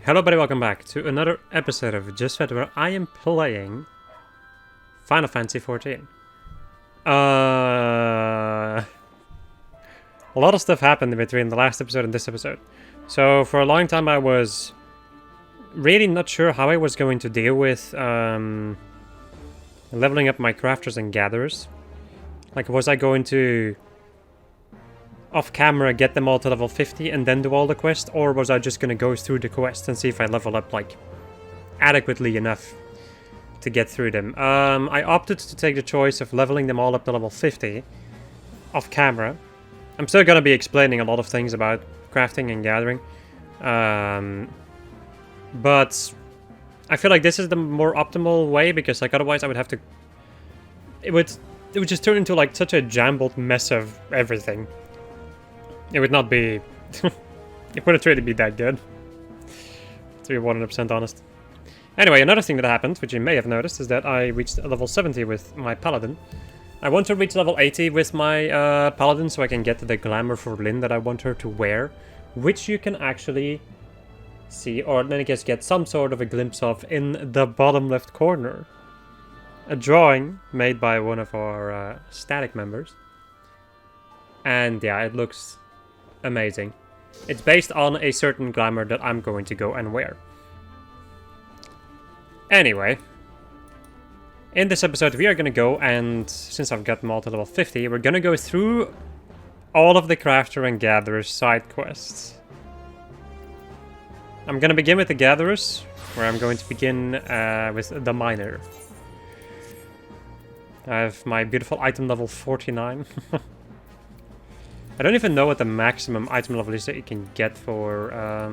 Hello everybody, welcome back to another episode of Just Fed where I am playing Final Fantasy XIV. A lot of stuff happened between the last episode and this episode. So for a long time I was really not sure how I was going to deal with leveling up my crafters and gatherers. Like, was I going to off camera get them all to level 50 and then do all the quests, or was I just gonna go through the quests and see if I level up like adequately enough to get through them? I opted to take the choice of leveling them all up to level 50 off camera. I'm still gonna be explaining a lot of things about crafting and gathering, but I feel like this is the more optimal way, because like otherwise I would have to it would just turn into like such a jumbled mess of everything. It would not be... it wouldn't really be that good, to be 100% honest. Anyway, another thing that happened, which you may have noticed, is that I reached level 70 with my Paladin. I want to reach level 80 with my Paladin so I can get the glamour for Lyn that I want her to wear, which you can actually see, or in any case get some sort of a glimpse of in the bottom left corner. A drawing made by one of our static members. And yeah, it looks amazing. It's based on a certain glamour that I'm going to go and wear. Anyway, in this episode we are going to go and, since I've got them all to level 50, we're going to go through all of the Crafter and Gatherer side quests. I'm going to begin with the Gatherers, where I'm going to begin with the Miner. I have my beautiful item level 49. I don't even know what the maximum item level is that you can get for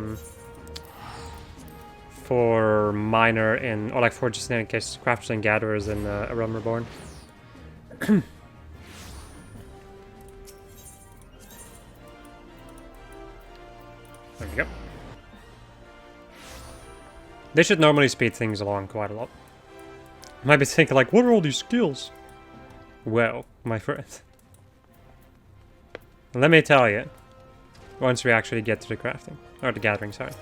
miner in, or like for just in any case crafters and gatherers in a realm reborn. There we go. They should normally speed things along quite a lot. You might be thinking like, what are all these skills? Well, my friend, let me tell you, once we actually get to the crafting, or the gathering, sorry.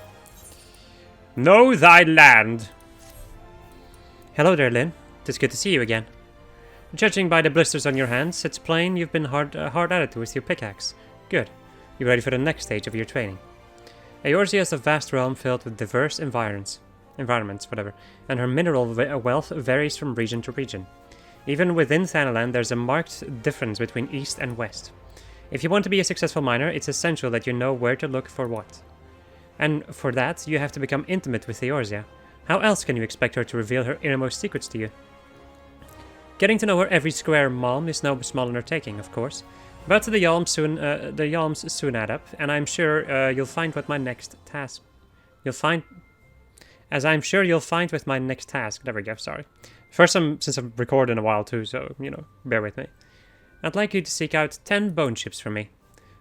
Know thy land! Hello there, Lyn. It's good to see you again. Judging by the blisters on your hands, it's plain you've been hard at it with your pickaxe. Good. You ready for the next stage of your training? Eorzea is a vast realm filled with diverse environments, and her mineral wealth varies from region to region. Even within Thanalan, there's a marked difference between east and west. If you want to be a successful miner, it's essential that you know where to look for what. And for that, you have to become intimate with Eorzea. How else can you expect her to reveal her innermost secrets to you? Getting to know her every square malm is no small undertaking, of course, but the yalms soon add up, and I'm sure you'll find what my next task. I'm sure you'll find with my next task. There we go. Sorry. First time since I've recorded in a while too, so you know, bear with me. I'd like you to seek out 10 bone chips for me.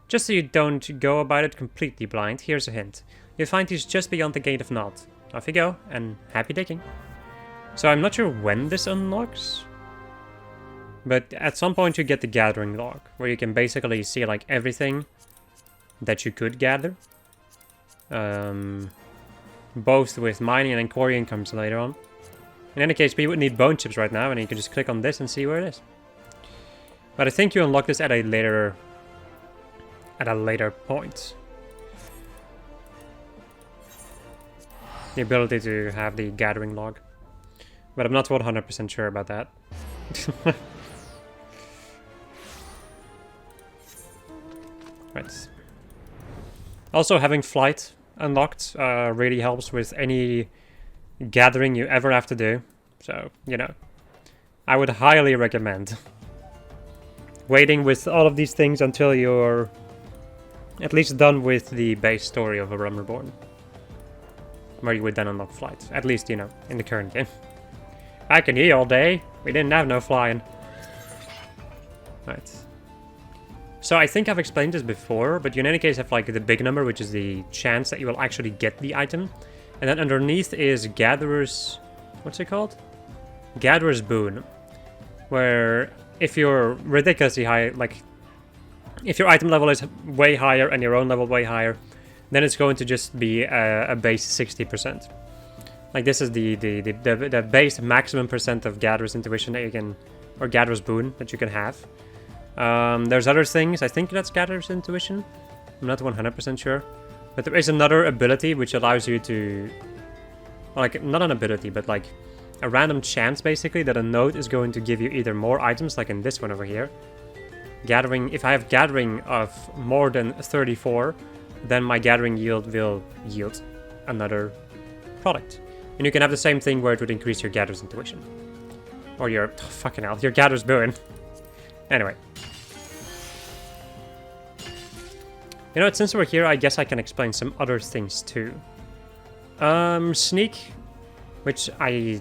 Just so you don't go about it completely blind, here's a hint. You'll find these just beyond the Gate of Nod. Off you go, and happy digging. So I'm not sure when this unlocks, but at some point you get the gathering log, where you can basically see like everything that you could gather. Both with mining and then quarrying comes later on. In any case, we would need bone chips right now, and you can just click on this and see where it is. But I think you unlock this at a later point. The ability to have the gathering log. But I'm not 100% sure about that. Right. Also, having flight unlocked really helps with any gathering you ever have to do. So, you know, I would highly recommend waiting with all of these things until you're at least done with the base story of A Realm Reborn, where you would then unlock flight. At least, you know, in the current game. Back in here all day, we didn't have no flying. Right. So I think I've explained this before, but you in any case have like the big number, which is the chance that you will actually get the item. And then underneath is Gatherer's... what's it called? Gatherer's Boon. Where if you're ridiculously high, like if your item level is way higher and your own level way higher, then it's going to just be a base 60%. Like this is the base maximum percent of Gatherer's Intuition that you can, or Gatherer's Boon that you can have. There's other things, I think that's Gatherer's Intuition. I'm not 100% sure. But there is another ability which allows you to, like, not an ability, but like a random chance basically that a node is going to give you either more items, like in this one over here. Gathering, if I have gathering of more than 34, then my gathering yield will yield another product. And you can have the same thing where it would increase your Gatherer's Intuition. Or your, oh, fucking hell, your Gatherer's Boon. Anyway. You know what, since we're here, I guess I can explain some other things too. Sneak, which I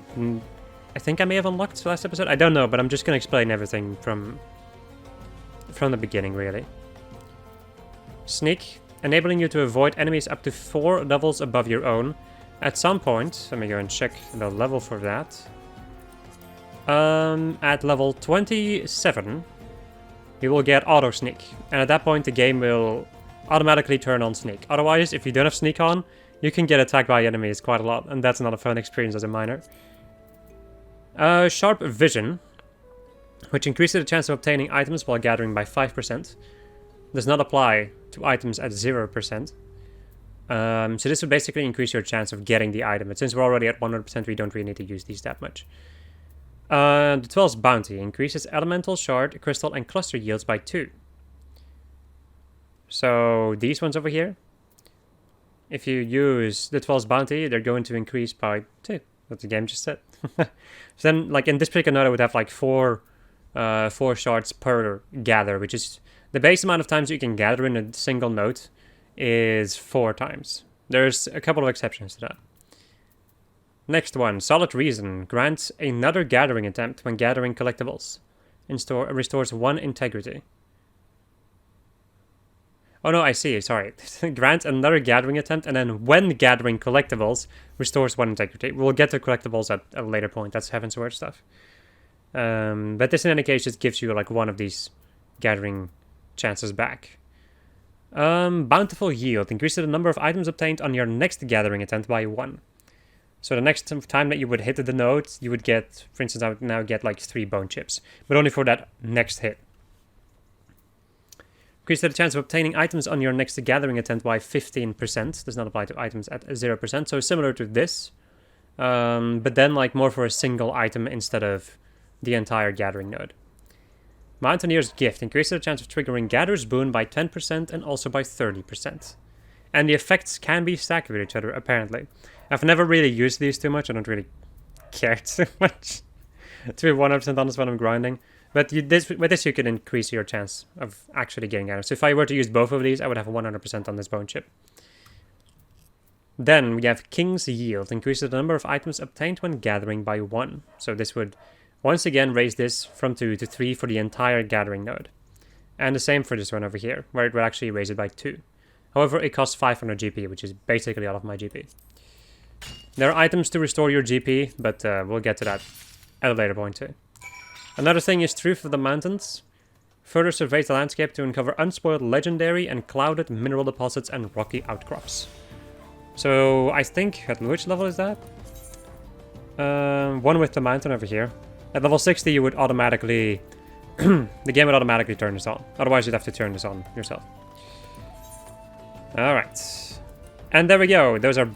think I may have unlocked last episode. I don't know, but I'm just gonna explain everything from the beginning, really. Sneak, enabling you to avoid enemies up to 4 levels above your own. At some point, let me go and check the level for that. At level 27, you will get auto sneak, and at that point the game will automatically turn on sneak. Otherwise, if you don't have sneak on, you can get attacked by enemies quite a lot, and that's not a fun experience as a miner. Sharp vision, which increases the chance of obtaining items while gathering by 5%. Does not apply to items at 0%. So this would basically increase your chance of getting the item, but since we're already at 100%, we don't really need to use these that much. The 12's bounty increases elemental, shard, crystal, and cluster yields by 2. So these ones over here, if you use the 12's bounty, they're going to increase by 2. What the game just said. So then, like in this particular node, I would have like 4 shards per gather, which is the base amount of times you can gather in a single node is 4 times. There's a couple of exceptions to that. Next one, Solid Reason grants another gathering attempt when gathering collectibles. Restores 1 integrity. Oh no, I see, sorry. Grants another gathering attempt, and then when gathering collectibles, restores 1 integrity. We'll get to collectibles at a later point, that's Heaven's Word stuff. But this in any case just gives you like 1 of these gathering chances back. Bountiful Yield increases the number of items obtained on your next gathering attempt by 1. So the next time that you would hit the node, you would get, for instance, I would now get like 3 bone chips, but only for that next hit. Increase the chance of obtaining items on your next gathering attempt by 15%. Does not apply to items at 0%, so similar to this, but then like more for a single item instead of the entire gathering node. Mountaineer's Gift increases the chance of triggering Gatherer's Boon by 10% and also by 30%. And the effects can be stacked with each other, apparently. I've never really used these too much. I don't really care too much, to be 100% honest when I'm grinding. But with this you can increase your chance of actually getting items. So if I were to use both of these, I would have 100% on this bone chip. Then we have King's Yield. Increases the number of items obtained when gathering by 1. So this would once again raise this from 2 to 3 for the entire gathering node. And the same for this one over here, where it would actually raise it by 2. However, it costs 500 GP, which is basically all of my GP. There are items to restore your GP, but we'll get to that at a later point too. Another thing is Truth of the Mountains. Further surveys the landscape to uncover unspoiled legendary and clouded mineral deposits and rocky outcrops. So I think, at which level is that? One with the mountain over here. At level 60 you would automatically, the game would automatically turn this on. Otherwise you'd have to turn this on yourself. Alright. And there we go. Those are,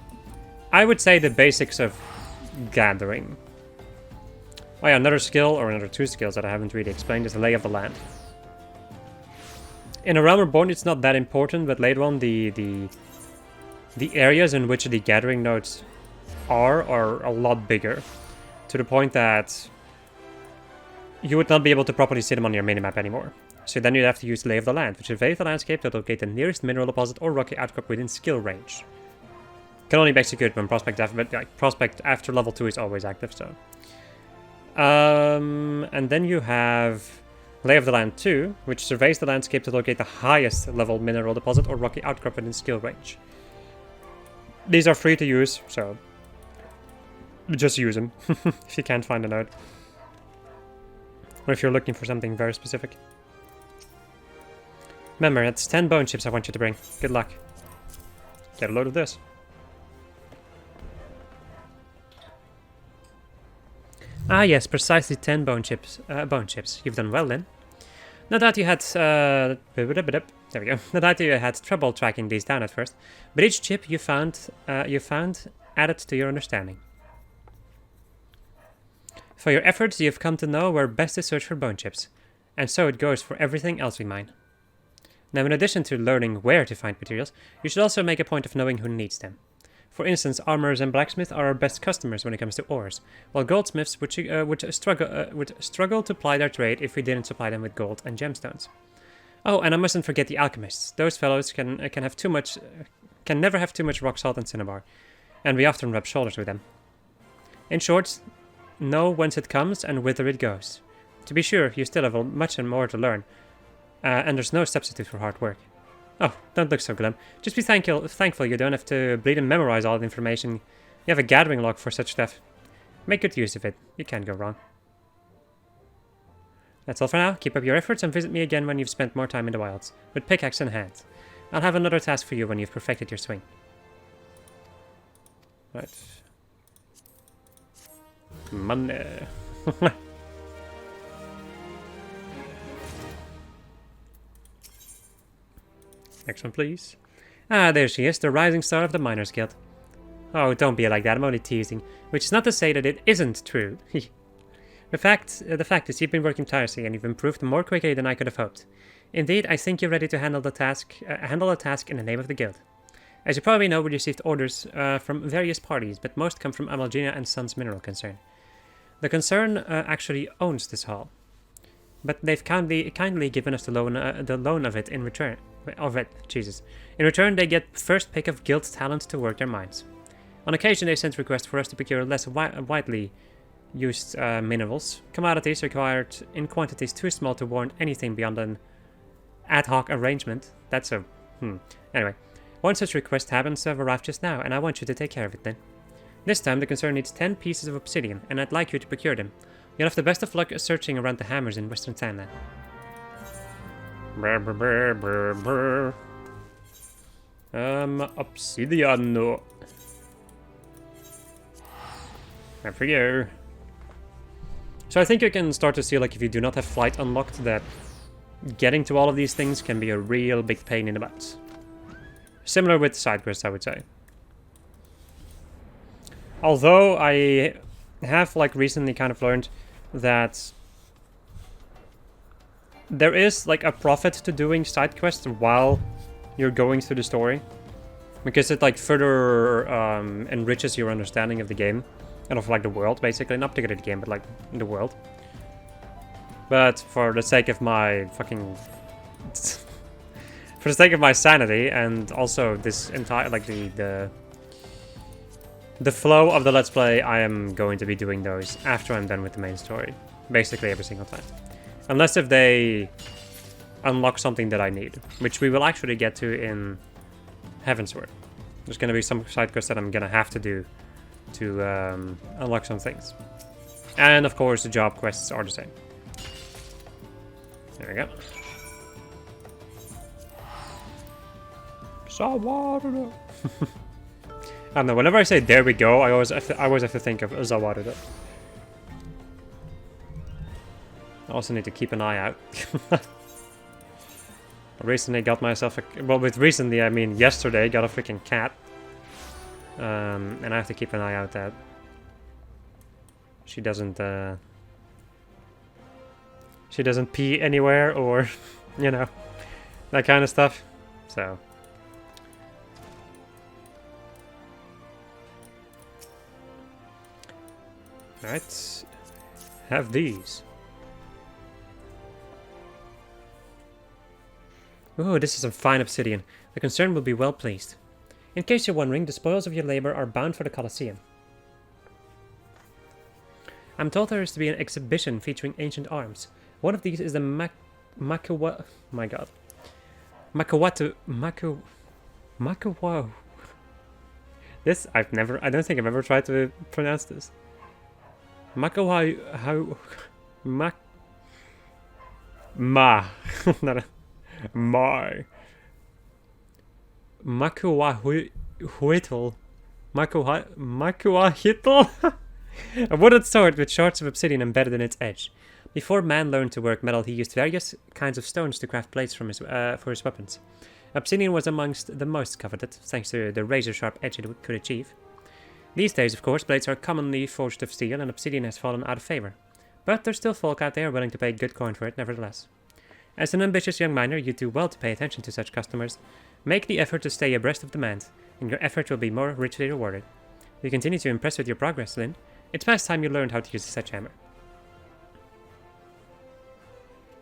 I would say, the basics of gathering. Oh yeah, another skill, or another 2 skills that I haven't really explained, is the Lay of the Land. In A Realm Reborn it's not that important, but later on the areas in which the gathering nodes are a lot bigger. To the point that you would not be able to properly see them on your minimap anymore. So then you'd have to use Lay of the Land, which surveys the landscape to locate the nearest mineral deposit or rocky outcrop within skill range. Can only be executed when Prospect after, but like, Prospect after level 2 is always active, so. And then you have Lay of the Land 2, which surveys the landscape to locate the highest level mineral deposit or rocky outcrop within skill range. These are free to use, so just use them if you can't find a node. Or if you're looking for something very specific. Remember, it's 10 bone chips I want you to bring. Good luck. Get a load of this. Ah yes, precisely 10 bone chips. You've done well then. No doubt you had there we go. No doubt you had trouble tracking these down at first, but each chip you found added to your understanding. For your efforts, you've come to know where best to search for bone chips, and so it goes for everything else we mine. Now, in addition to learning where to find materials, you should also make a point of knowing who needs them. For instance, armorers and blacksmiths are our best customers when it comes to ores, while goldsmiths would struggle to ply their trade if we didn't supply them with gold and gemstones. Oh, and I mustn't forget the alchemists. Those fellows can never have too much rock salt and cinnabar, and we often rub shoulders with them. In short, know whence it comes and whither it goes. To be sure, you still have much and more to learn, and there's no substitute for hard work. Oh, don't look so glum. Just be thankful you don't have to bleed and memorize all the information. You have a gathering log for such stuff. Make good use of it. You can't go wrong. That's all for now. Keep up your efforts and visit me again when you've spent more time in the wilds, with pickaxe in hand. I'll have another task for you when you've perfected your swing. Right. Money. Next one, please. Ah, there she is, the rising star of the Miners Guild. Oh, don't be like that, I'm only teasing. Which is not to say that it isn't true. The fact is you've been working tirelessly and you've improved more quickly than I could have hoped. Indeed, I think you're ready to handle a task in the name of the guild. As you probably know, we received orders from various parties, but most come from Amalgina and Sons Mineral Concern. The concern actually owns this hall, but they've kindly given us the loan of it in return. In return, they get first pick of guild talent to work their mines. On occasion, they send requests for us to procure less widely used minerals, commodities required in quantities too small to warrant anything beyond an ad hoc arrangement. That's a... Anyway, one such request happens to have arrived just now, and I want you to take care of it then. This time, the concern needs 10 pieces of obsidian, and I'd like you to procure them. You'll have the best of luck searching around the hammers in Western Sandland. Obsidian. No. There for you. So I think you can start to see, like, if you do not have flight unlocked, that getting to all of these things can be a real big pain in the butt. Similar with side quests, I would say. Although I have, like, recently kind of learned that there is, like, a profit to doing side quests while you're going through the story, because it, like, further enriches your understanding of the game and of, like, the world, basically. Not particularly the game, but, like, the world. But for the sake of my fucking for the sake of my sanity, and also this entire, like, the flow of the Let's Play, I am going to be doing those after I'm done with the main story. Basically every single time. Unless if they unlock something that I need, which we will actually get to in Heavensward. There's going to be some side quests that I'm going to have to do to unlock some things. And of course the job quests are the same. There we go. Zawaruda. I don't know, whenever I say there we go, I always have to think of Zawaruda. I also need to keep an eye out. I recently got myself a... Well, with recently, I mean yesterday, got a freaking cat. And I have to keep an eye out that she doesn't pee anywhere, or, you know, that kind of stuff. So... Alright, have these. Ooh, this is some fine obsidian. The concern will be well pleased. In case you're wondering, the spoils of your labor are bound for the Colosseum. I'm told there is to be an exhibition featuring ancient arms. One of these is the Makawatu... My god. Makawau. This, I don't think I've ever tried to pronounce this. Makawau... Not a... My. Makuwahui... Whittle. Makuahitl? A wooden sword with shards of obsidian embedded in its edge. Before man learned to work metal, he used various kinds of stones to craft blades for his weapons. Obsidian was amongst the most coveted, thanks to the razor-sharp edge it could achieve. These days, of course, blades are commonly forged of steel, and obsidian has fallen out of favor. But there's still folk out there willing to pay good coin for it, nevertheless. As an ambitious young miner, you do well to pay attention to such customers. Make the effort to stay abreast of demand, and your effort will be more richly rewarded. You continue to impress with your progress, Lynn. It's past time you learned how to use a sledgehammer.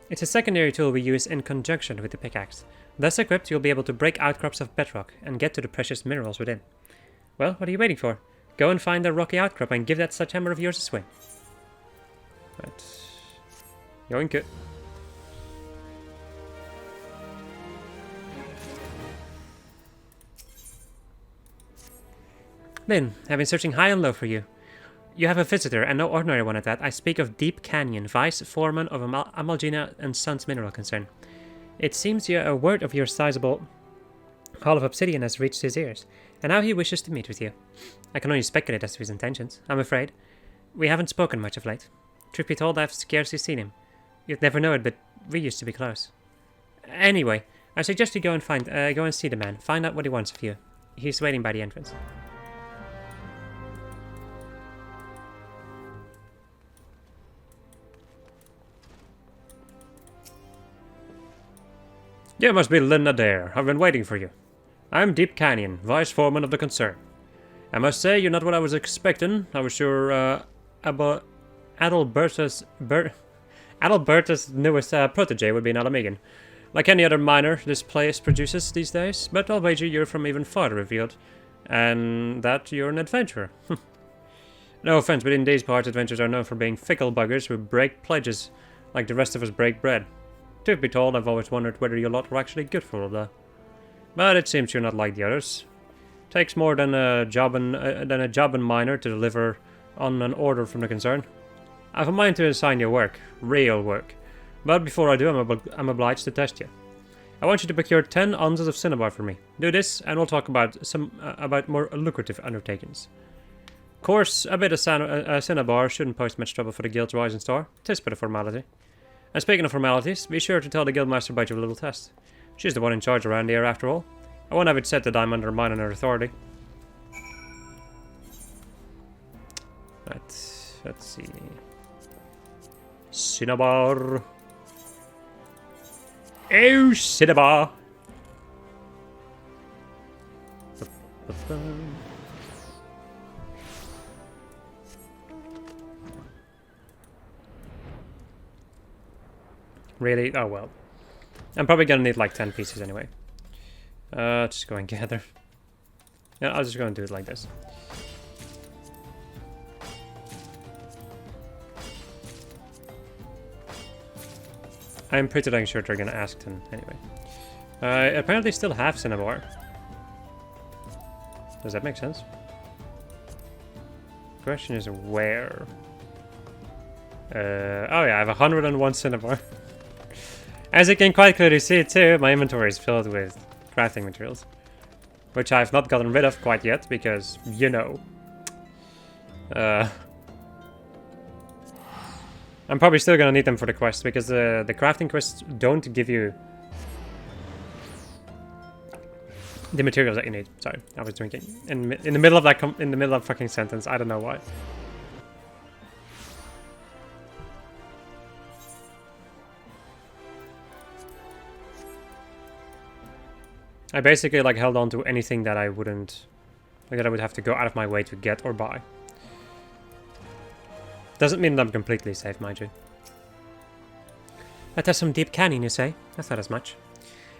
It's a secondary tool we use in conjunction with the pickaxe. Thus equipped, you'll be able to break outcrops of bedrock and get to the precious minerals within. Well, what are you waiting for? Go and find a rocky outcrop and give that sledgehammer of yours a swing. Right. Yoink it. Lynn, I've been searching high and low for you. You have a visitor, and no ordinary one at that. I speak of Deep Canyon, vice foreman of Amalgina and Sons Mineral Concern. It seems a word of your sizable haul of obsidian has reached his ears, and now he wishes to meet with you. I can only speculate as to his intentions, I'm afraid. We haven't spoken much of late. Truth be told, I've scarcely seen him. You'd never know it, but we used to be close. Anyway, I suggest you go and see the man. Find out what he wants of you. He's waiting by the entrance. You must be Lynn Adair. I've been waiting for you. I'm Deep Canyon, vice foreman of the concern. I must say, you're not what I was expecting. I was sure Adalberta's newest protege would be an Alamegan. Like any other miner this place produces these days, but I'll wager you're from even farther afield, and that you're an adventurer. No offense, but in these parts, adventurers are known for being fickle buggers who break pledges, like the rest of us break bread. Truth be told, I've always wondered whether your lot were actually good for all that. But it seems you're not like the others. Takes more than a job and miner to deliver on an order from the concern. I've a mind to assign you work, real work. But before I do, I'm obliged to test you. I want you to procure 10 ounces of cinnabar for me. Do this, and we'll talk about about more lucrative undertakings. Of course, a bit of cinnabar shouldn't pose much trouble for the guild's rising star. 'Tis but a formality. And speaking of formalities, be sure to tell the guildmaster about your little test. She's the one in charge around here, after all. I won't have it said that I'm undermining her authority. Right, let's see. Cinnabar. Oh, cinnabar. Really? Oh well. I'm probably gonna need like 10 pieces anyway. Just go and gather. Yeah, I'll just go and do it like this. I'm pretty dang sure they're gonna ask them anyway. Apparently still have cinnabar. Does that make sense? Question is where? Oh yeah, I have 101 cinnabar. As you can quite clearly see too, my inventory is filled with crafting materials. Which I've not gotten rid of quite yet, because, you know. I'm probably still gonna need them for the quest, because the crafting quests don't give you the materials that you need. Sorry, I was drinking in the middle of that fucking sentence. I don't know why. I basically like held on to anything that I wouldn't, like that I would have to go out of my way to get or buy. Doesn't mean that I'm completely safe, mind you. That has some deep canyon, you say? I thought as much.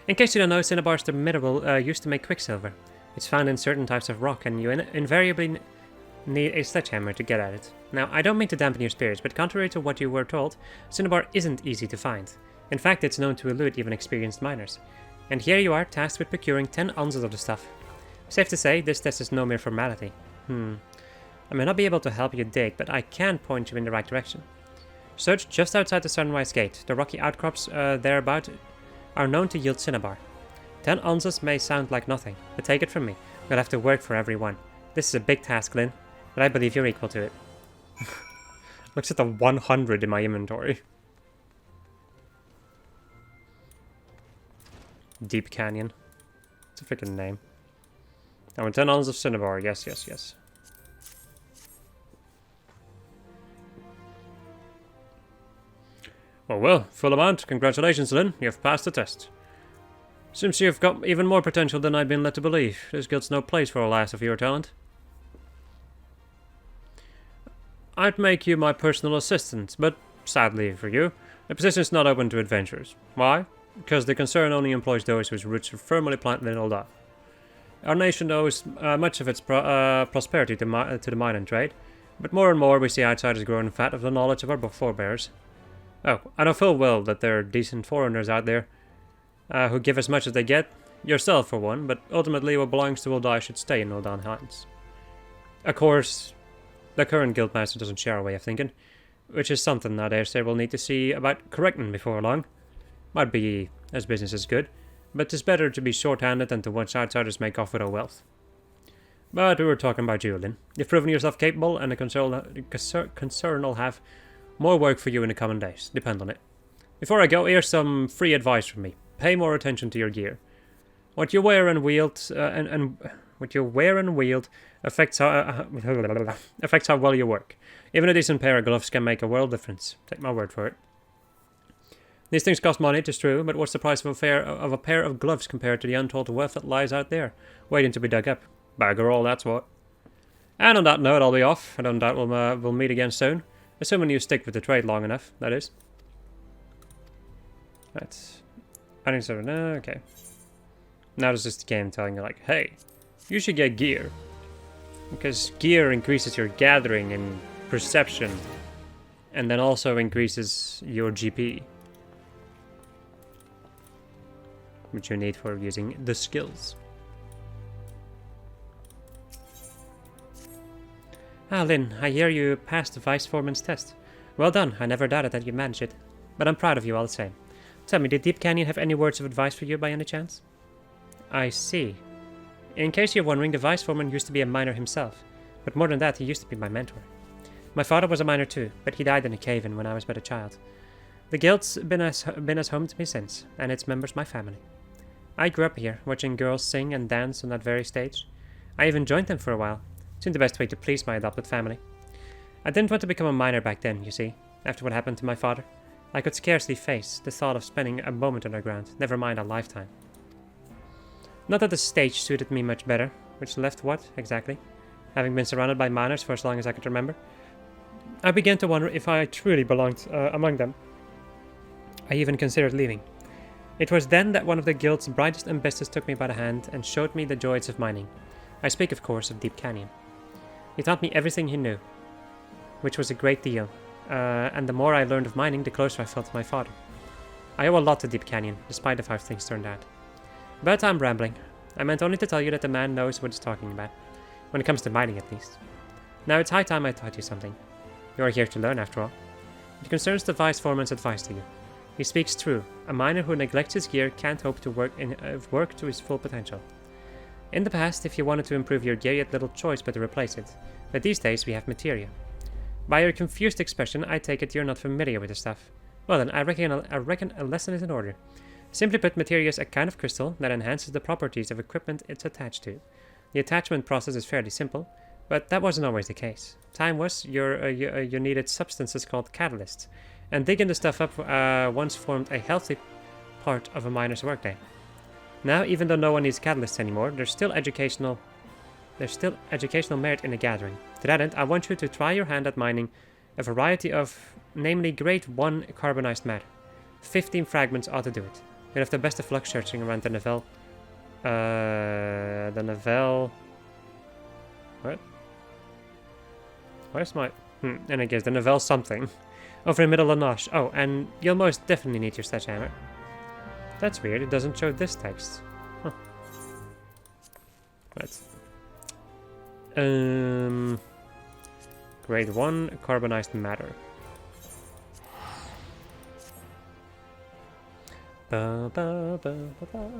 In case you don't know, cinnabar is the mineral used to make quicksilver. It's found in certain types of rock, and you invariably need a sledgehammer to get at it. Now, I don't mean to dampen your spirits, but contrary to what you were told, cinnabar isn't easy to find. In fact, it's known to elude even experienced miners. And here you are, tasked with procuring 10 ounces of the stuff. Safe to say, this test is no mere formality. I may not be able to help you dig, but I can point you in the right direction. Search just outside the Sunrise Gate. The rocky outcrops thereabout are known to yield cinnabar. 10 ounces may sound like nothing, but take it from me. We'll have to work for everyone. This is a big task, Lynn, but I believe you're equal to it. Looks at the 100 in my inventory. Deep Canyon. It's a freaking name. Oh, and 10 ounces of cinnabar. Yes, yes, yes. Oh well, full amount. Congratulations, Lynn. You've passed the test. Seems you've got even more potential than I'd been led to believe. This guild's no place for a lass of your talent. I'd make you my personal assistant, but sadly for you, the position's not open to adventurers. Why? Because the concern only employs those whose roots are firmly planted in Ul'dah. Our nation owes much of its prosperity to the mining trade, but more and more we see outsiders growing fat of the knowledge of our forebears. Oh, I know full well that there are decent foreigners out there who give as much as they get, yourself for one, but ultimately what belongs to Ul'dah should stay in Ul'dah hands. Of course, the current guildmaster doesn't share our way of thinking, which is something I dare say we'll need to see about correcting before long. Might be as business is good, but it's better to be short-handed than to watch outsiders make off with our wealth. But we were talking about you, Lynn. You've proven yourself capable, and the concern will have more work for you in the coming days. Depend on it. Before I go, here's some free advice from me. Pay more attention to your gear. What you wear and wield, affects how affects how well you work. Even a decent pair of gloves can make a world difference. Take my word for it. These things cost money, it is true, but what's the price of a pair of gloves compared to the untold wealth that lies out there, waiting to be dug up? Bagger all, that's what. And on that note, I'll be off. I don't doubt we'll meet again soon. Assuming you stick with the trade long enough, that is. That's... I think so. No, okay. Now there's just the game telling you, like, hey, you should get gear. Because gear increases your gathering and perception. And then also increases your GP. Which you need for using the skills. Ah, Lynn, I hear you passed the Vice Foreman's test. Well done, I never doubted that you managed it. But I'm proud of you all the same. Tell me, did Deep Canyon have any words of advice for you by any chance? I see. In case you're wondering, the Vice Foreman used to be a miner himself. But more than that, he used to be my mentor. My father was a miner too, but he died in a cave-in when I was but a child. The guild's been as home to me since, and its members my family. I grew up here, watching girls sing and dance on that very stage. I even joined them for a while. Seemed the best way to please my adopted family. I didn't want to become a miner back then, you see, after what happened to my father. I could scarcely face the thought of spending a moment underground, never mind a lifetime. Not that the stage suited me much better, which left what, exactly? Having been surrounded by miners for as long as I could remember, I began to wonder if I truly belonged among them. I even considered leaving. It was then that one of the guild's brightest and bestest took me by the hand and showed me the joys of mining. I speak, of course, of Deep Canyon. He taught me everything he knew, which was a great deal, and the more I learned of mining, the closer I felt to my father. I owe a lot to Deep Canyon, despite of how things turned out. But I'm rambling. I meant only to tell you that the man knows what he's talking about, when it comes to mining at least. Now it's high time I taught you something. You are here to learn, after all. It concerns the Vice Foreman's advice to you. He speaks true. A miner who neglects his gear can't hope to work to his full potential. In the past, if you wanted to improve your gear, you had little choice but to replace it. But these days, we have materia. By your confused expression, I take it you're not familiar with the stuff. Well then, I reckon a lesson is in order. Simply put, materia is a kind of crystal that enhances the properties of equipment it's attached to. The attachment process is fairly simple, but that wasn't always the case. Time was, you needed substances called catalysts, and digging the stuff up once formed a healthy part of a miner's workday. Now, even though no one needs catalysts anymore, there's still educational merit in the gathering. To that end, I want you to try your hand at mining a variety of, namely, grade 1 carbonized matter. 15 fragments ought to do it. You'll have the best of luck searching around the Nivelle. What? Where's my... and I guess the Nivelle something. Over in Middle of Nosh. Oh, and you'll most definitely need your sledgehammer. That's weird, it doesn't show this text. Huh. Right. Grade 1 carbonized matter. Ba, ba, ba, ba, ba.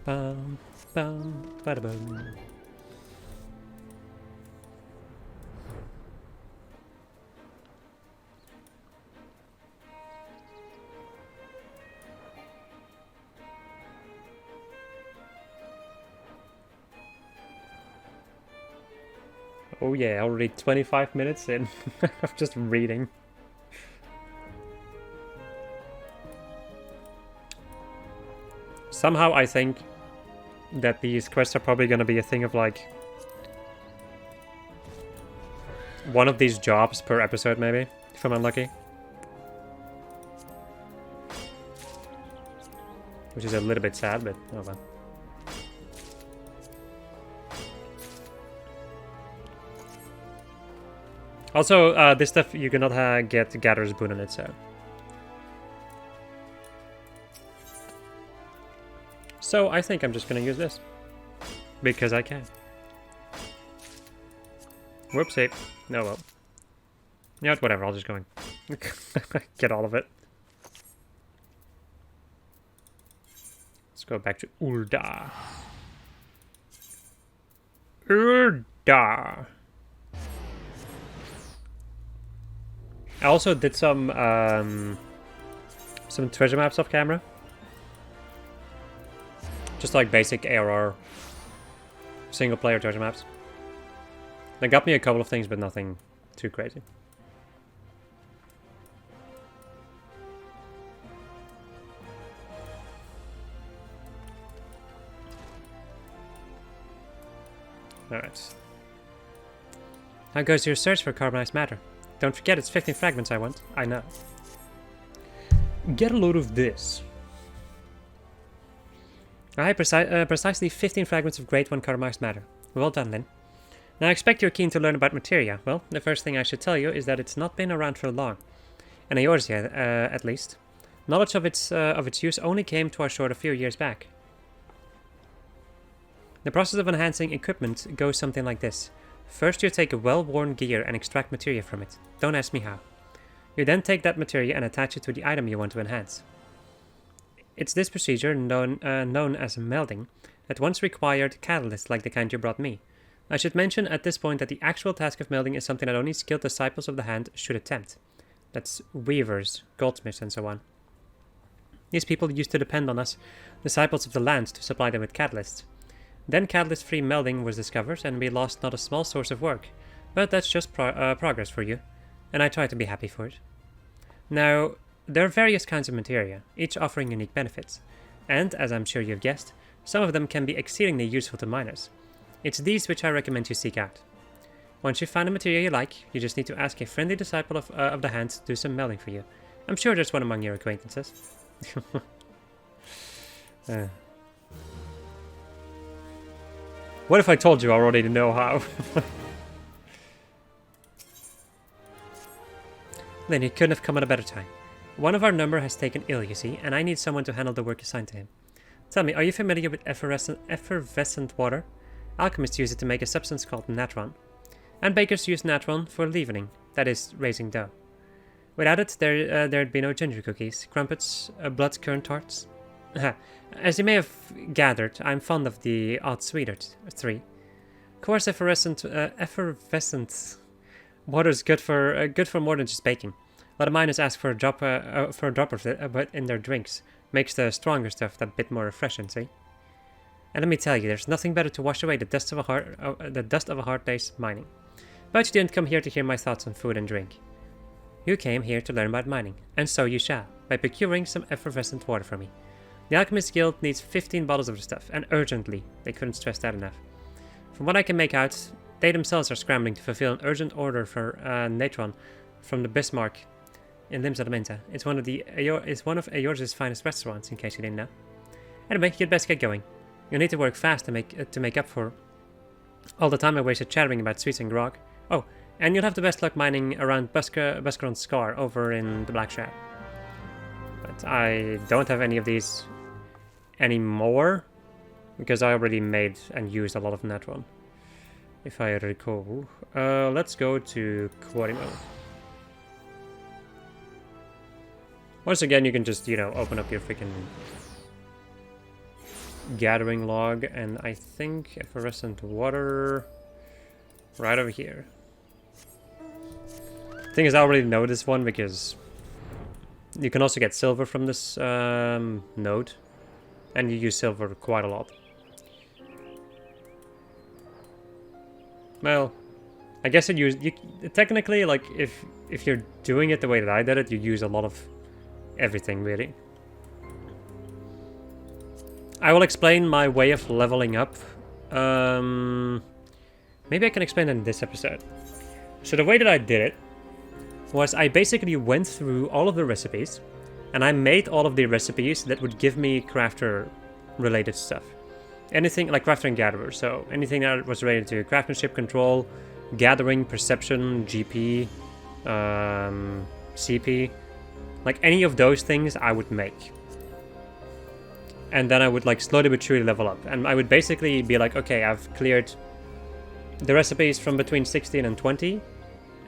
Bum, bum, bada boom. Oh yeah, already 25 minutes in of just reading. Somehow I think that these quests are probably going to be a thing of like one of these jobs per episode, maybe, if I'm unlucky. Which is a little bit sad, but oh well. Also, this stuff you cannot get Gatherer's Boon on it, so. So I think I'm just gonna use this. Because I can. Whoopsie. No, well. Yeah, whatever, I'll just go and get all of it. Let's go back to Ulda. Ulda. I also did some treasure maps off camera. Just like basic ARR single player treasure maps. They got me a couple of things, but nothing too crazy. Alright. How goes your search for carbonized matter? Don't forget it's 15 fragments I want. I know. Get a load of this. Precisely 15 fragments of Grade 1 carbonized matter. Well done, Lynn. Now I expect you're keen to learn about materia. Well, the first thing I should tell you is that it's not been around for long. In Eorzea, at least. Knowledge of its use only came to our shore a few years back. The process of enhancing equipment goes something like this. First you take a well-worn gear and extract materia from it. Don't ask me how. You then take that materia and attach it to the item you want to enhance. It's this procedure, known as melding, that once required catalysts like the kind you brought me. I should mention at this point that the actual task of melding is something that only skilled disciples of the hand should attempt. That's weavers, goldsmiths, and so on. These people used to depend on us, disciples of the land, to supply them with catalysts. Then catalyst-free melding was discovered, and we lost not a small source of work. But that's just progress for you, and I try to be happy for it. Now, there are various kinds of materia, each offering unique benefits. And, as I'm sure you've guessed, some of them can be exceedingly useful to miners. It's these which I recommend you seek out. Once you find a materia you like, you just need to ask a friendly disciple of the hand to do some melding for you. I'm sure there's one among your acquaintances. What if I told you I already know how? Then it couldn't have come at a better time. One of our number has taken ill, you see, and I need someone to handle the work assigned to him. Tell me, are you familiar with effervescent water? Alchemists use it to make a substance called natron. And bakers use natron for leavening, that is, raising dough. Without it, there'd be no ginger cookies, crumpets, blood currant tarts. As you may have gathered, I'm fond of the odd sweeter 3. Of course, effervescent water is good for more than just baking. A lot of miners ask for a drop of it, but in their drinks. Makes the stronger stuff that bit more refreshing, see? And let me tell you, there's nothing better to wash away the dust of a hard day's mining. But you didn't come here to hear my thoughts on food and drink. You came here to learn about mining, and so you shall, by procuring some effervescent water for me. The Alchemist Guild needs 15 bottles of the stuff, and urgently. They couldn't stress that enough. From what I can make out, they themselves are scrambling to fulfill an urgent order for natron from the Bismarck in Limsa. It's one of Eorzea's finest restaurants, in case you didn't know. Anyway, you'd best get going. You'll need to work fast to make up for all the time I wasted chattering about sweets and grog. Oh, and you'll have the best luck mining around Buscaron's Scar over in the Black Shroud. But I don't have any of these anymore, because I already made and used a lot of natron, if I recall. Let's go to Quadimo. Once again, you can just, open up your freaking gathering log, and I think effervescent water right over here. Thing is, I already know this one because you can also get silver from this node, and you use silver quite a lot. Well, I guess technically, like, if you're doing it the way that I did it, you use a lot of everything, really. I will explain my way of leveling up. Maybe I can explain it in this episode. So the way that I did it was I basically went through all of the recipes, and I made all of the recipes that would give me crafter-related stuff. Anything like crafter and gatherer, so anything that was related to craftsmanship, control, gathering, perception, GP, CP, like any of those things I would make. And then I would like slowly but surely level up. And I would basically be like, okay, I've cleared the recipes from between 16 and 20.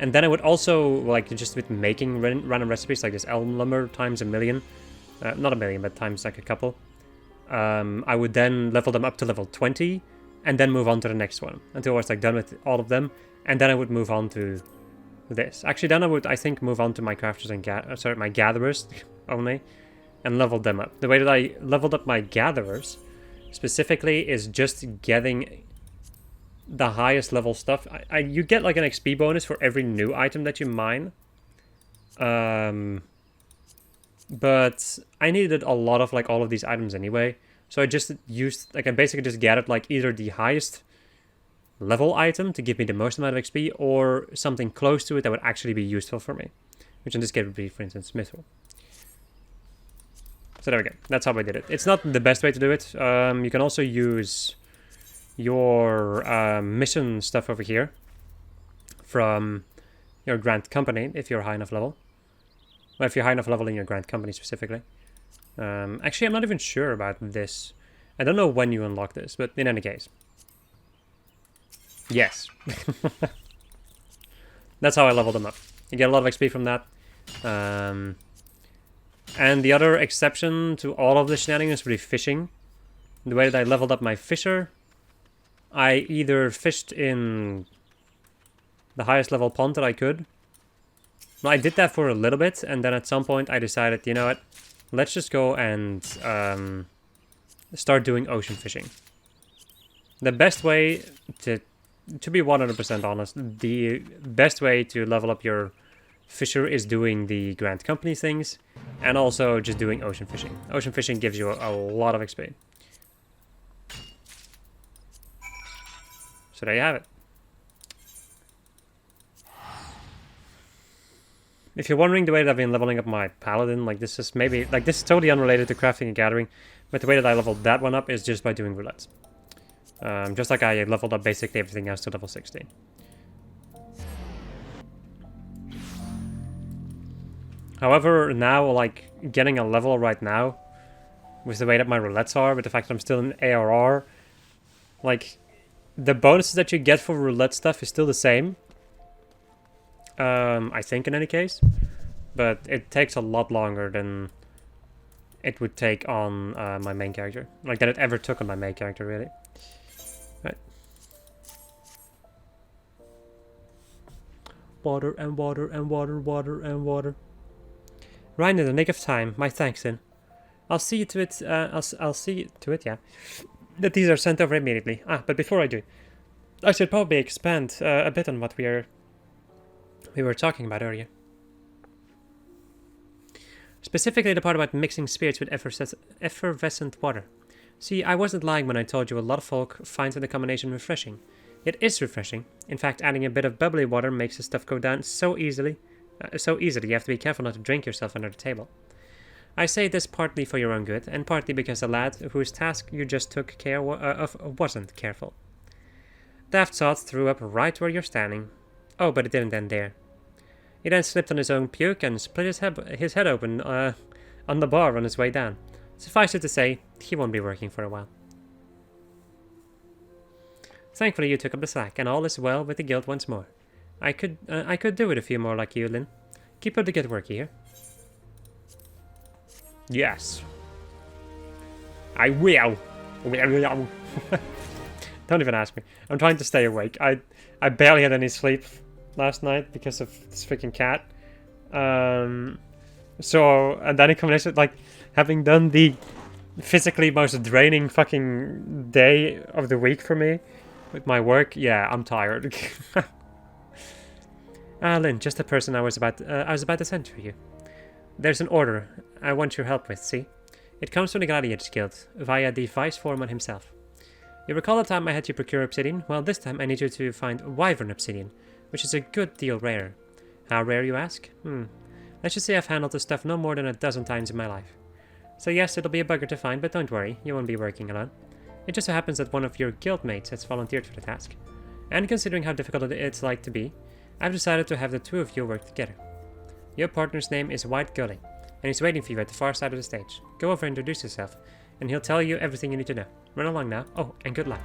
And then I would also, like, just with making random recipes, like this elm lumber times a million. Not a million, but times like a couple. I would then level them up to level 20, and then move on to the next one, until I was like done with all of them, and then I would move on to this. Actually, then I would, I think, move on to my crafters and my gatherers only, and level them up. The way that I leveled up my gatherers, specifically, is just getting the highest level stuff. You get like an XP bonus for every new item that you mine. But I needed a lot of like all of these items anyway, so I just used, like, I basically just gathered like either the highest level item to give me the most amount of XP, or something close to it that would actually be useful for me, which in this case would be, for instance, mithril. So there we go. That's how I did it. It's not the best way to do it. You can also use your mission stuff over here from your Grand Company if you're high enough level. Well, if you're high enough level in your Grand Company specifically. Actually, I'm not even sure about this. I don't know when you unlock this, but in any case. Yes. That's how I leveled them up. You get a lot of XP from that. And the other exception to all of the shenanigans would be fishing. The way that I leveled up my fisher, I either fished in the highest level pond that I could. Well, I did that for a little bit, and then at some point I decided, you know what, let's just go and start doing ocean fishing. The best way to be 100% honest, the best way to level up your fisher is doing the Grand Company things, and also just doing ocean fishing. Ocean fishing gives you a lot of XP. So there you have it. If you're wondering the way that I've been leveling up my paladin, like this is totally unrelated to crafting and gathering, but the way that I leveled that one up is just by doing roulettes. Just like I leveled up basically everything else to level 16. However, now, like, getting a level right now, with the way that my roulettes are, with the fact that I'm still in ARR, like, the bonuses that you get for roulette stuff is still the same. I think in any case. But it takes a lot longer than it would take on my main character. Like, that it ever took on my main character, really. Right. Water and water and water, water and water. Right in the nick of time. My thanks, then. I'll see to it, I'll see to it, yeah, that these are sent over immediately. But before I do, I should probably expand a bit on what we were talking about earlier. Specifically the part about mixing spirits with effervescent water. See, I wasn't lying when I told you a lot of folk find the combination refreshing. It is refreshing. In fact, adding a bit of bubbly water makes the stuff go down so easily. You have to be careful not to drink yourself under the table. I say this partly for your own good, and partly because the lad whose task you just took care of wasn't careful. Daft Sod threw up right where you're standing. Oh, but it didn't end there. He then slipped on his own puke and split his head open on the bar on his way down. Suffice it to say, he won't be working for a while. Thankfully you took up the slack, and all is well with the guild once more. I could do with a few more like you, Lynn. Keep up the good work here. Yes. I will. Don't even ask me. I'm trying to stay awake. I barely had any sleep last night because of this freaking cat. So, and then in combination, like, having done the physically most draining fucking day of the week for me with my work, yeah, I'm tired. Lynn, just the person I was about to send to you. There's an order I want your help with, see? It comes from the Gladiators Guild, via the Vice Foreman himself. You recall the time I had you procure obsidian? Well, this time I need you to find Wyvern obsidian, which is a good deal rarer. How rare, you ask? Let's just say I've handled this stuff no more than a dozen times in my life. So yes, it'll be a bugger to find, but don't worry, you won't be working alone. It just so happens that one of your guildmates has volunteered for the task. And considering how difficult it's like to be, I've decided to have the two of you work together. Your partner's name is White Gully, and he's waiting for you at the far side of the stage. Go over and introduce yourself, and he'll tell you everything you need to know. Run along now. Oh, and good luck.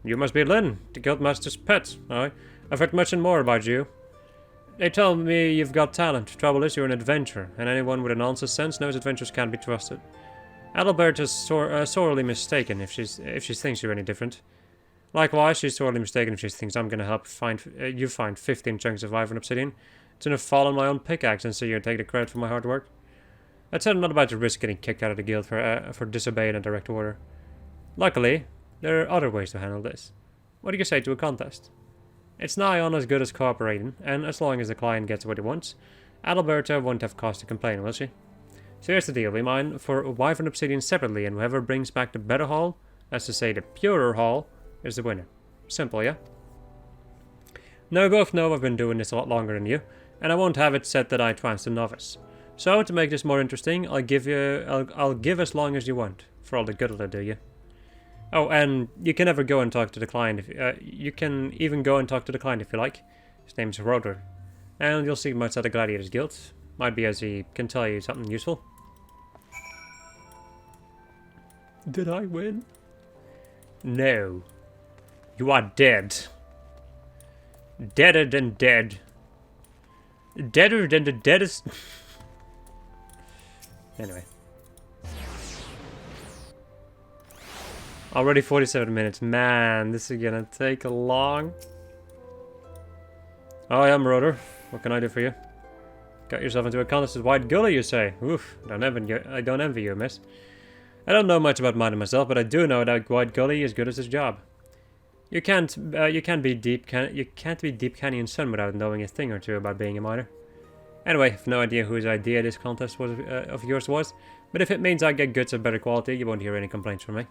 You must be Lynn, the Guildmaster's pet. I've heard much and more about you. They tell me you've got talent. Trouble is, you're an adventurer, and anyone with an ounce of sense knows adventures can't be trusted. Adalbert is sorely mistaken if she thinks you're any different. Likewise, she's sorely mistaken if she thinks I'm gonna help you find 15 chunks of Wyvern obsidian. It's enough fall on my own pickaxe and so you take the credit for my hard work. That said, I'm not about to risk getting kicked out of the guild for disobeying a direct order. Luckily, there are other ways to handle this. What do you say to a contest? It's nigh on as good as cooperating, and as long as the client gets what he wants, Adalberta won't have cause to complain, will she? So here's the deal, we mine for Wyvern obsidian separately, and whoever brings back the better haul, that's to say the purer haul, is the winner. Simple, yeah? Now we both know I've been doing this a lot longer than you, and I won't have it said that I trounced a novice. So to make this more interesting, I'll give as long as you want, for all the good it'll do you. Oh, and you can never go and talk to the client. You can even go and talk to the client if you like. His name's Roder, and you'll see him outside the Gladiators Guild. Might be as he can tell you something useful. Did I win? No. You are dead. Deader than dead. Deader than the deadest. Anyway. Already 47 minutes. Man, this is gonna take long. Oh, I'm Roder. What can I do for you? Got yourself into a contest with White Gully, you say? Oof, I don't envy you, miss. I don't know much about mining myself, but I do know that White Gully is good at his job. You can't be deep canyon sun without knowing a thing or two about being a miner. Anyway, I've no idea whose idea this contest of yours was, but if it means I get goods of better quality, you won't hear any complaints from me.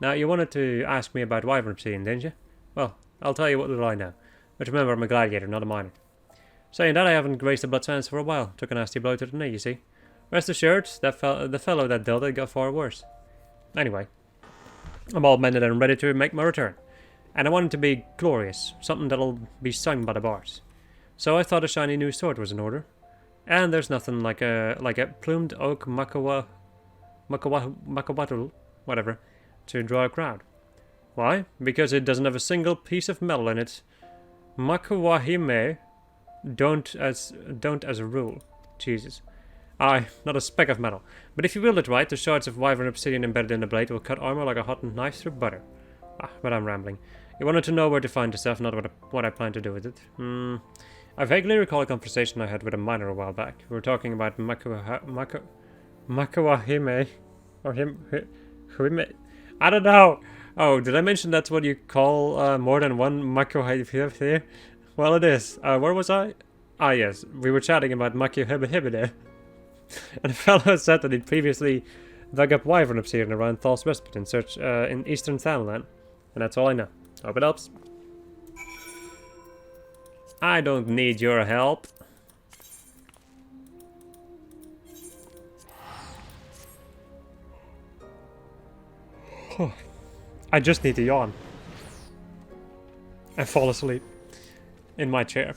Now, you wanted to ask me about Wyvern obsidian, didn't you? Well, I'll tell you what little I know. But remember, I'm a gladiator, not a miner. Saying that, I haven't graced the Blood Sands for a while. Took a nasty blow to the knee, you see. Rest assured, the fellow that dealt it got far worse. Anyway, I'm all mended and ready to make my return. And I want it to be glorious, something that'll be sung by the bars. So I thought a shiny new sword was in order. And there's nothing like a plumed oak makawatl, whatever, to draw a crowd. Why? Because it doesn't have a single piece of metal in it. Makawahime don't as a rule. Jesus. Aye, not a speck of metal. But if you wield it right, the shards of Wyvern obsidian embedded in the blade will cut armor like a hot knife through butter. But I'm rambling. You wanted to know where to find the stuff, not what I plan to do with it. I vaguely recall a conversation I had with a miner a while back. We were talking about Makawahime, or Huime. I don't know. Oh, did I mention that's what you call more than one Makawahime? Well, it is. Where was I? Ah, yes. We were chatting about Makawahime. And a fellow said that he'd previously dug up Wyvern obsidian around Thal's Respite in eastern Thanalan. And that's all I know. Hope it helps. I don't need your help. I just need to yawn. And fall asleep. In my chair.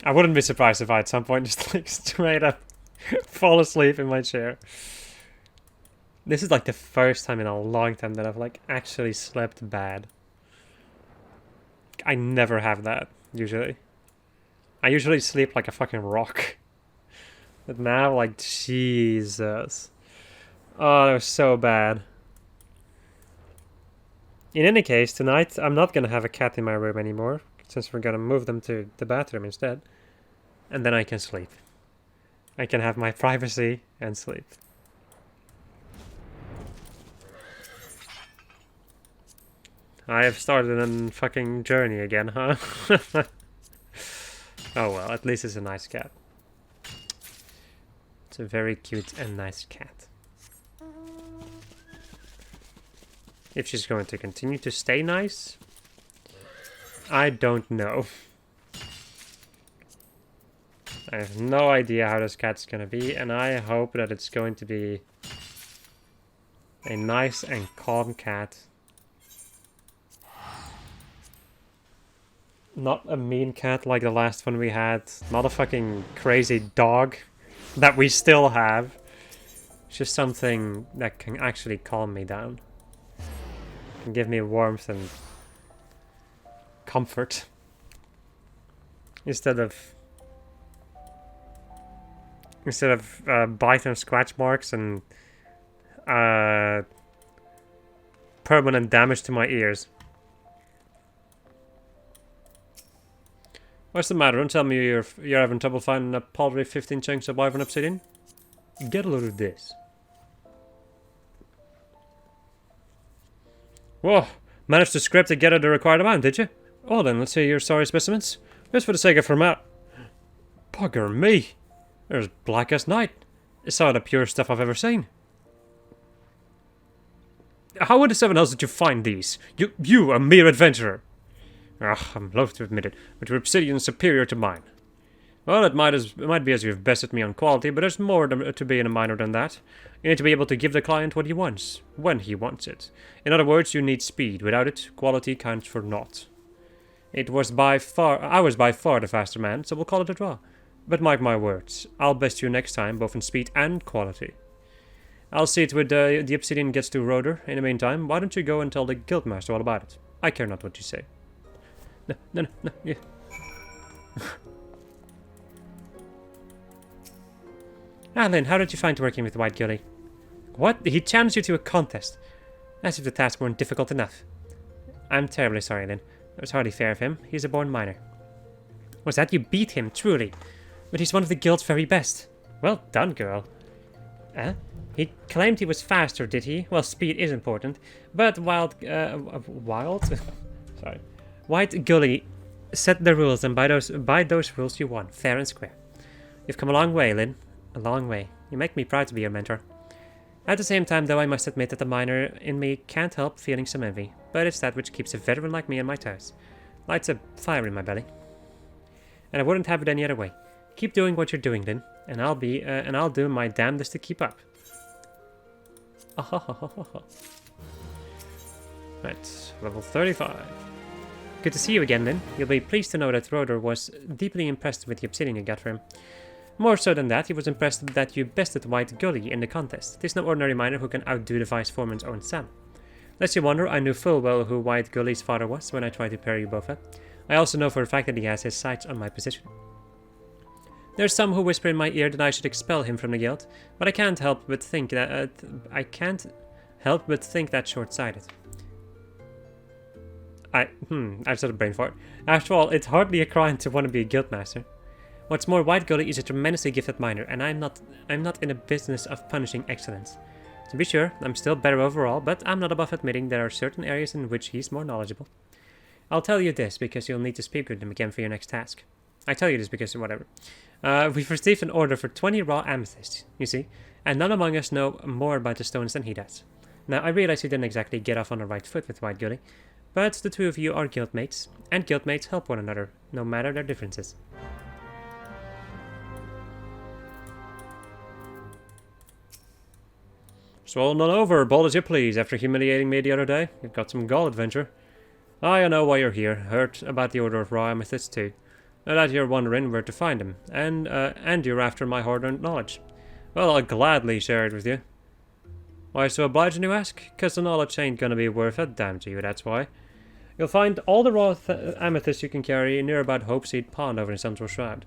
I wouldn't be surprised if I at some point just like straight up fall asleep in my chair. This is like the first time in a long time that I've like actually slept bad. I never have that, usually. I usually sleep like a fucking rock. But now, like, Jesus. Oh, that was so bad. In any case, tonight I'm not gonna have a cat in my room anymore, since we're gonna move them to the bathroom instead. And then I can sleep. I can have my privacy and sleep. I have started a fucking journey again, huh? Oh well, at least it's a nice cat. It's a very cute and nice cat. If she's going to continue to stay nice, I don't know. I have no idea how this cat's gonna be, and I hope that it's going to be a nice and calm cat. Not a mean cat like the last one we had. Not a fucking crazy dog that we still have. It's just something that can actually calm me down. Can give me warmth and comfort. Instead of bite and scratch marks and permanent damage to my ears. What's the matter? Don't tell me you're having trouble finding a paltry 15 chunks of Wyvern obsidian? Get a load of this. Whoa! Managed to scrape together the required amount, did you? Oh then, let's see your sorry specimens. Just for the sake of format. Bugger me! They're as black as night. It's some of the purest stuff I've ever seen. How in the seven hells did you find these? You, a mere adventurer! Ugh, I'm loath to admit it, but your obsidian is superior to mine. Well, it might be as you've bested me on quality, but there's more to be in a miner than that. You need to be able to give the client what he wants, when he wants it. In other words, you need speed. Without it, quality counts for naught. I was by far the faster man, so we'll call it a draw. But mark my words, I'll best you next time, both in speed and quality. I'll see to it the obsidian gets to Roder. In the meantime, why don't you go and tell the guildmaster all about it? I care not what you say. No, yeah. Lynn, how did you find working with White Gilly? What? He challenged you to a contest. As if the task weren't difficult enough. I'm terribly sorry, Lynn. It was hardly fair of him. He's a born miner. Was that? You beat him, truly. But he's one of the guild's very best. Well done, girl. He claimed he was faster, did he? Well, speed is important. But Sorry. White Gully set the rules, and by those rules you won, fair and square. You've come a long way, Lynn. A long way. You make me proud to be your mentor. At the same time, though, I must admit that the miner in me can't help feeling some envy. But it's that which keeps a veteran like me on my toes. Lights a fire in my belly. And I wouldn't have it any other way. Keep doing what you're doing, Lynn, and I'll do my damnedest to keep up. Right, level 35. Good to see you again, Lynn. You'll be pleased to know that Roder was deeply impressed with the obsidian you got for him. More so than that, he was impressed that you bested White Gully in the contest. He's no ordinary miner who can outdo the Vice Foreman's own son. Lest you wonder, I knew full well who White Gully's father was when I tried to pair you both up. I also know for a fact that he has his sights on my position. There's some who whisper in my ear that I should expel him from the guild, but I can't help but think that that's short-sighted. I've sort of brain fart. After all, it's hardly a crime to want to be a guildmaster. What's more, White Gully is a tremendously gifted miner, and I'm not in the business of punishing excellence. To be sure, I'm still better overall, but I'm not above admitting there are certain areas in which he's more knowledgeable. I'll tell you this because you'll need to speak with him again for your next task. I tell you this because whatever. We've received an order for 20 raw amethysts, you see, and none among us know more about the stones than he does. Now, I realize you didn't exactly get off on the right foot with White Gully, but the two of you are guildmates, and guildmates help one another, no matter their differences. Swollen on over, bold as you please, after humiliating me the other day. You've got some gall adventure. I know why you're here. Heard about the order of raw amethysts too. And that you're wondering where to find them, and you're after my hard-earned knowledge. Well, I'll gladly share it with you. Why so obliging, you ask? 'Cause the knowledge ain't gonna be worth a damn to you, that's why. You'll find all the raw amethyst you can carry near about Hopeseed Pond over in Central Shroud.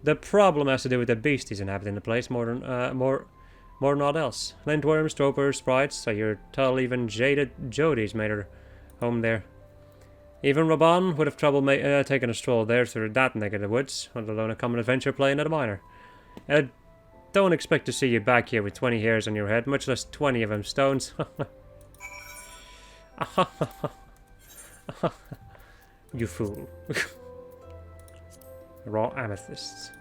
The problem has to do with the beasties inhabiting the place more than aught else. Lintworms, stropers, sprites, so you're tell even jaded Jodi's made her home there. Even Reborn would have trouble taking a stroll there through that neck of the woods, let alone a common adventure playing at a miner. Don't expect to see you back here with 20 hairs on your head, much less 20 of them stones. You fool. Raw amethysts.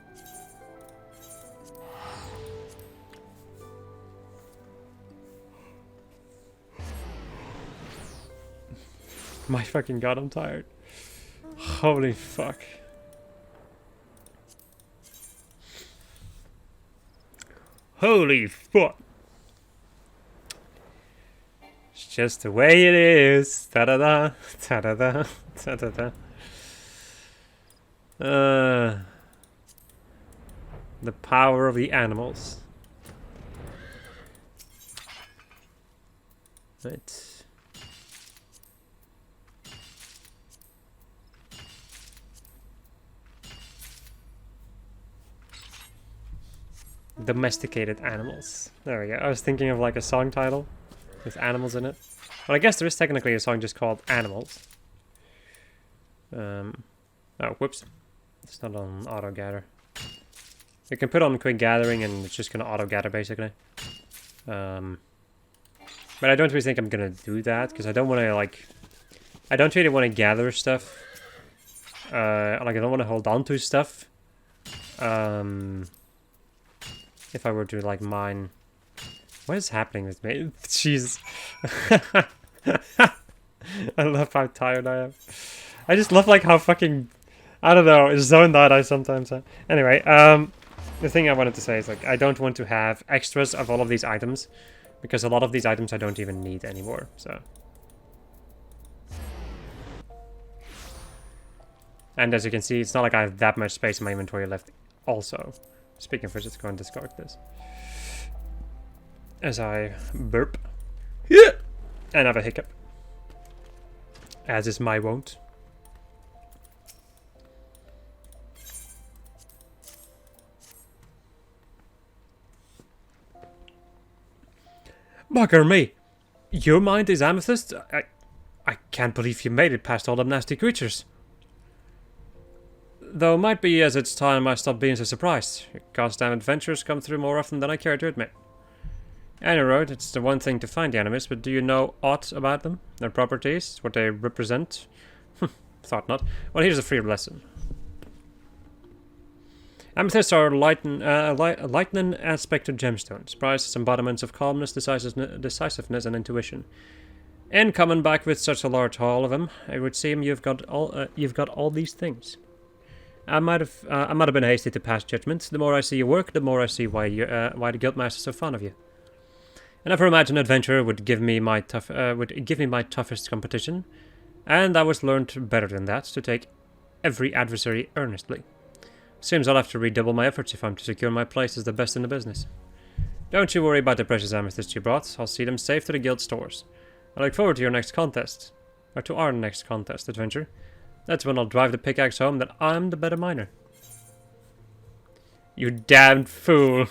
My fucking god, I'm tired. Holy fuck. Holy fuck. It's just the way it is. Ta-da-da, ta-da-da, ta-da-da. The power of the animals. Right. Domesticated animals. There we go. I was thinking of like a song title with animals in it. Well, I guess there is technically a song just called Animals. Oh, whoops. It's not on auto gather. You can put on quick gathering and it's just gonna auto gather basically. But I don't really think I'm gonna do that because I don't want to like. I don't really want to gather stuff. Like I don't want to hold on to stuff. If I were to, like, mine... What is happening with me? Jeez. I love how tired I am. I just love, like, how fucking... I don't know, zoned out I sometimes have. Anyway, the thing I wanted to say is, like, I don't want to have extras of all of these items. Because a lot of these items I don't even need anymore, so... And as you can see, it's not like I have that much space in my inventory left also. Speaking of which, let's go and discard this. As I burp. Yeah! And have a hiccup. As is my wont. Bugger me! Your mind is amethyst? I can't believe you made it past all them nasty creatures. Though it might be as it's time I stopped being so surprised. Your goddamn adventures come through more often than I care to admit. Any road, it's the one thing to find the enemies, but do you know aught about them? Their properties? What they represent? Thought not. Well, here's a free lesson. Amethysts are lightning aspect of gemstones, prized as embodiments of calmness, decisiveness, and intuition. In coming back with such a large haul of them, it would seem you've got all these things. I might have been hasty to pass judgment. The more I see you work, the more I see why the Guildmaster's so fond of you. I never imagined adventure would give me my toughest competition, and I was learned better than that, to take every adversary earnestly. Seems I'll have to redouble my efforts if I'm to secure my place as the best in the business. Don't you worry about the precious amethysts you brought. I'll see them safe to the guild stores. I look forward to your next contest, or to our next contest, adventure. That's when I'll drive the pickaxe home that I'm the better miner. You damned fool.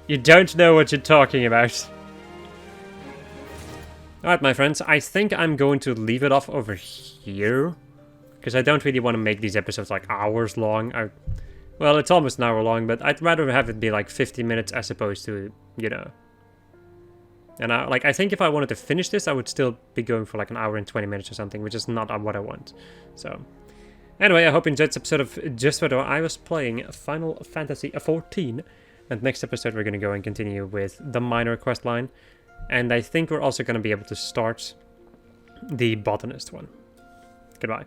You don't know what you're talking about. Alright, my friends, I think I'm going to leave it off over here. Because I don't really want to make these episodes like hours long. Well, it's almost an hour long, but I'd rather have it be like 50 minutes as opposed to, you know. And I think if I wanted to finish this, I would still be going for like an hour and 20 minutes or something, which is not what I want. So, anyway, I hope you enjoyed this episode of Just What I Was playing Final Fantasy XIV. And next episode, we're going to go and continue with the minor quest line. And I think we're also going to be able to start the botanist one. Goodbye.